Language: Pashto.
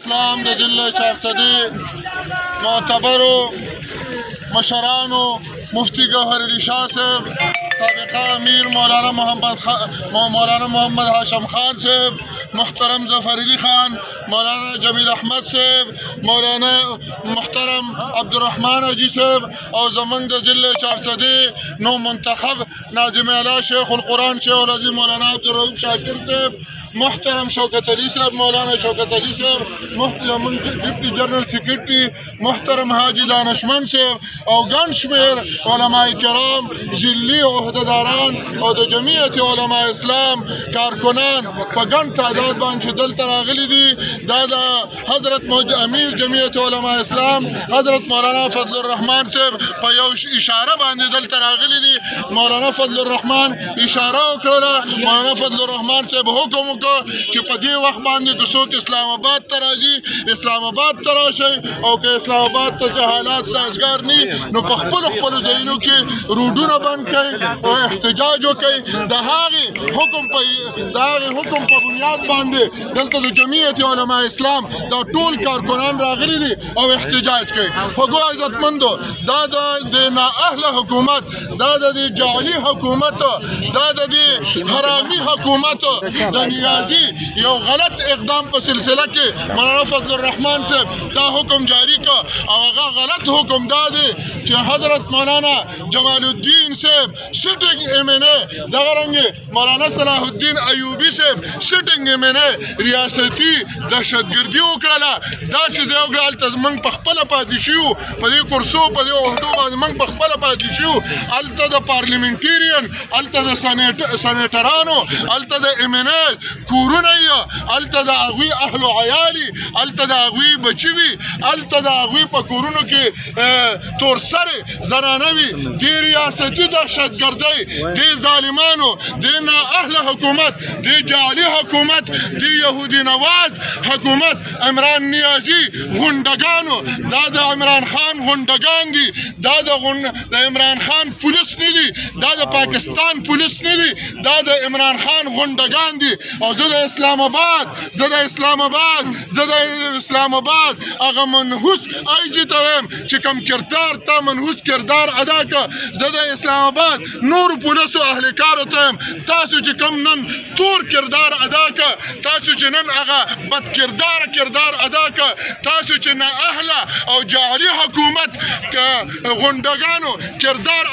اسلام د ضلع چارسدي معتبرو مشرانو مفتی گوهر علی شاه صاحب، سابقہ امیر مولانا محمد هاشم خان صاحب، محترم ظفر علی خان، مولانا جمیل احمد صاحب، مولانا محترم عبدالرحمن حاجی صاحب او زمنګ د ضلع چارسدي نو منتخب ناظم اعلی شیخ القرآن شیخ العظیم مولانا عبدالرؤوف شاکر صاحب، محترم شوکت علی صاحب، مولانا شوکت علی صاحب، محترم ډیپٹی جنرل سیکرٹری محترم حاجی دانشمند صاحب او ګڼ شمېر علماء کرام، ضلعي عهدهداران او د جمعیت علماء اسلام کارکنان په ګڼ تعداد باندې چې دلته راغلي دي. دا د حضرت امیر جمعیت علماء اسلام حضرت مولانا فضل الرحمن صاحب په یو اشاره باندې دلته راغلي دي. مولانا فضل الرحمن اشاره وکړله، مولانا فضل الرحمن صاحب حکم چې په دې وخت باندې که څوک اسلام آباد ته راځي اسلام آباد ته راشئ، او که اسلام آباد ته چې حالات سازګار نه نو په خپلو ځایونو کې روډونه بند کړئ او احتجاج وکړئ. د هغې حکم په بنیاد باندې دلته د جمعیت علماء اسلام دا ټول کارکنان راغلي دي او احتجاج کوي. خوږو عزتمندو، دا د نااهله حکومت، دا د جعلي حکومت، دا د حرامي حکومت د یو غلط اقدام په سلسله کې مولانا فضل الرحمن صاحب دا حکم جاری کا او هغه غلط حکم دا دی چې حضرت مولانا جمال الدین صاحب سټینګ ایم این اے، دغه رنګې مولانا صلاح الدین ایوبي صاحب سټینګ ایم این اے ریاستي دهشتګردي وکړله. داسې ځای وکړه هلته موږ په خپله پاتې شو، په دې کرسو په دې عهدو باندې موږ په خپله پاتې شو. هلته د پارلیمنټیرین، هلته د سنیټرانو، هلته د ایم این اے کورونه یې، هلته د هغوی اهل و عیالي، هلته د هغوی بچي وي، هلته د هغوی په کورونو کې تورسرې زنانه وي. دې ریاستي دهشتګردۍ، دې ظالمانو، دې نااهله حکومت، دې جعلي حکومت، دې یهودي نواز حکومت، عمران نیازي غونډګانو، دا د عمران خان غونډګان دي، دا د عمران خان پولیس نه دي، دا د پاکستان پولیس نه دي، دا د عمران خان غونډګان دي. او زه د اسلام آباد هغه منحوس آی جي ته وایم چې کوم کردار تا منحوس کردار ادا کړه. زه د اسلام آباد نورو پولیسو اهلکارو ته وایم تاسو چې کوم نن تور کردار ادا کړه، تاسو چې نن هغه بد کردار ادا کړه، تاسو چې نااهله او جعلي حکومت غونډګانو کردار